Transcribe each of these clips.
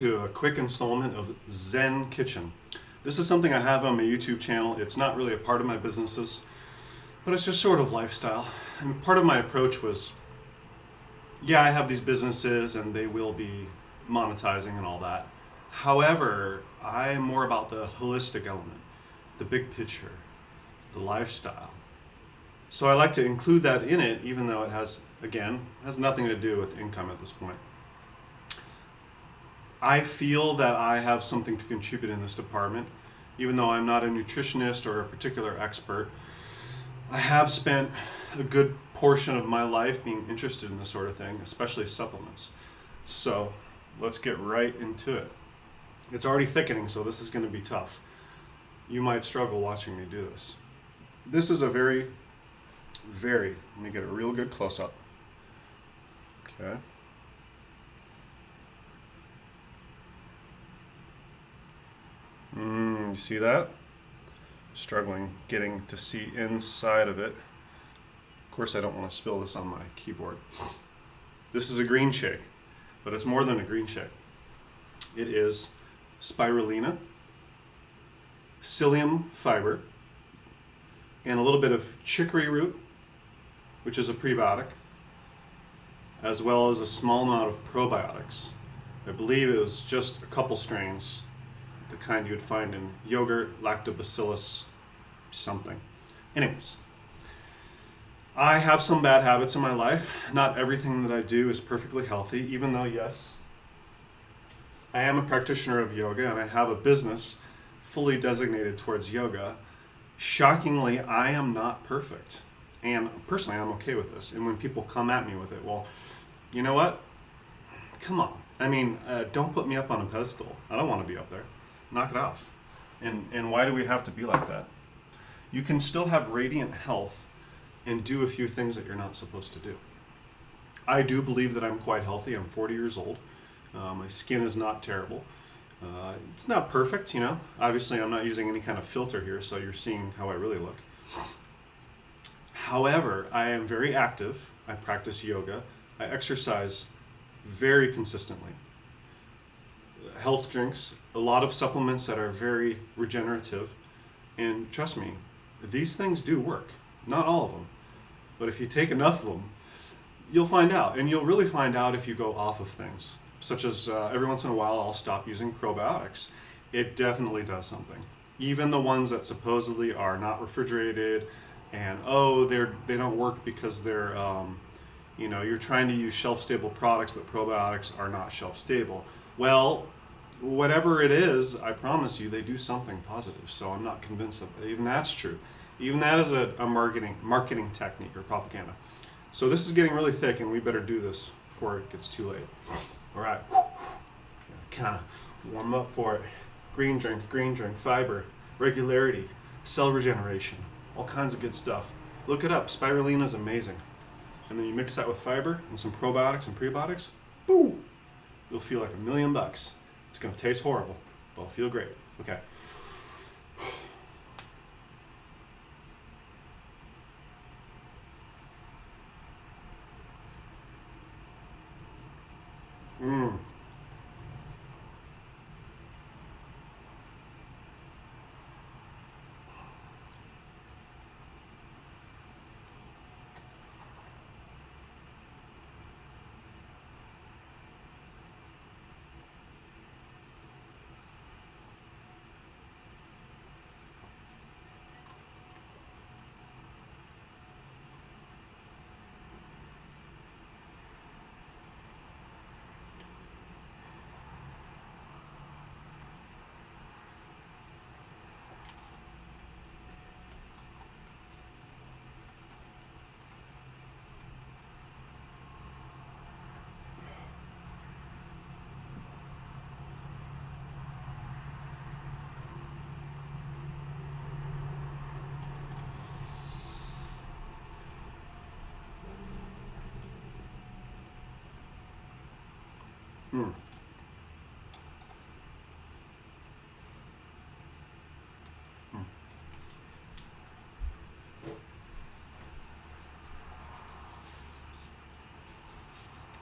To a quick installment of Zen Kitchen. This is something I have on my YouTube channel. It's not really a part of my businesses, but it's just sort of lifestyle. And part of my approach was, yeah, I have these businesses and they will be monetizing and all that. However, I'm more about the holistic element, the big picture, the lifestyle. So I like to include that in it, even though it has nothing to do with income at this point. I feel that I have something to contribute in this department, even though I'm not a nutritionist or a particular expert. I have spent a good portion of my life being interested in this sort of thing, especially supplements. So let's get right into it. It's already thickening, so this is going to be tough. You might struggle watching me do this. This is a very, let me get a real good close-up. Okay. You see that? Struggling getting to see inside of it. Of course, I don't want to spill this on my keyboard. This is a green shake, but it's more than a green shake. It is spirulina, psyllium fiber, and a little bit of chicory root, which is a prebiotic, as well as a small amount of probiotics. I believe it was just a couple strains, the kind you would find in yogurt, lactobacillus, something. Anyways, I have some bad habits in my life. Not everything that I do is perfectly healthy, even though, yes, I am a practitioner of yoga and I have a business fully designated towards yoga. Shockingly, I am not perfect. And personally, I'm okay with this. And when people come at me with it, well, you know what? Come on. I mean, don't put me up on a pedestal. I don't want to be up there. Knock it off. And why do we have to be like that? You can still have radiant health and do a few things that you're not supposed to do. I do believe that I'm quite healthy. I'm 40 years old. My skin is not terrible. It's not perfect, you know. Obviously, I'm not using any kind of filter here, so you're seeing how I really look. However, I am very active. I practice yoga. I exercise very consistently. Health drinks, a lot of supplements that are very regenerative. And trust me, these things do work. Not all of them. But if you take enough of them, you'll find out. And you'll really find out if you go off of things. Such as every once in a while I'll stop using probiotics. It definitely does something. Even the ones that supposedly are not refrigerated and they don't work because they're you're trying to use shelf-stable products, but probiotics are not shelf-stable. Well, whatever it is, I promise you, they do something positive. So I'm not convinced that even that's true. Even that is a marketing technique or propaganda. So this is getting really thick, and we better do this before it gets too late. All right. Kind of warm up for it. Green drink, fiber, regularity, cell regeneration, all kinds of good stuff. Look it up. Spirulina is amazing. And then you mix that with fiber and some probiotics and prebiotics, boom, you'll feel like $1,000,000. It's going to taste horrible, but it'll feel great. Okay. Mm.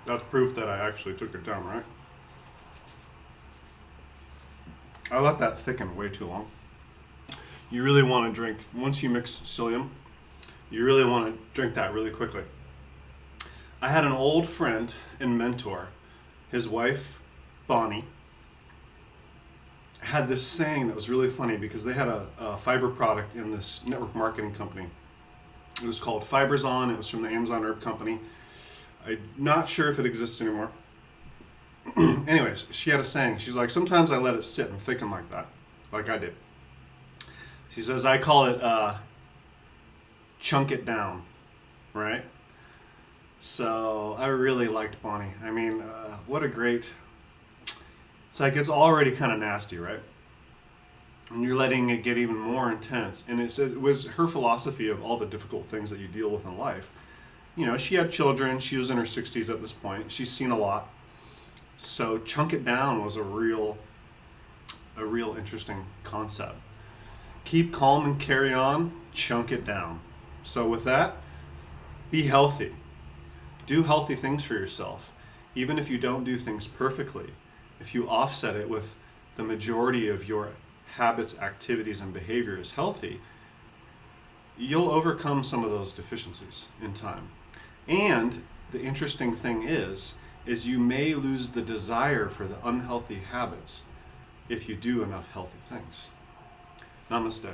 That's proof that I actually took it down, right? I let that thicken way too long. You really want to drink, once you mix psyllium, you really want to drink that really quickly. I had an old friend and mentor, his wife, Bonnie, had this saying that was really funny because they had a fiber product in this network marketing company. It was called Fibers On. It was from the Amazon Herb Company. I'm not sure if it exists anymore. Anyways, she had a saying. She's like, sometimes I let it sit and thicken like that, like I did. She says, I call it chunk it down, right? So I really liked Bonnie. I mean, what a great... It's like it's already kind of nasty, right? And you're letting it get even more intense. And it was her philosophy of all the difficult things that you deal with in life. You know, she had children. She was in her 60s at this point. She's seen a lot. So chunk it down was a real interesting concept. Keep calm and carry on. Chunk it down. So with that, be healthy. Do healthy things for yourself. Even if you don't do things perfectly, if you offset it with the majority of your habits, activities, and behaviors healthy, you'll overcome some of those deficiencies in time. And the interesting thing is you may lose the desire for the unhealthy habits if you do enough healthy things. Namaste.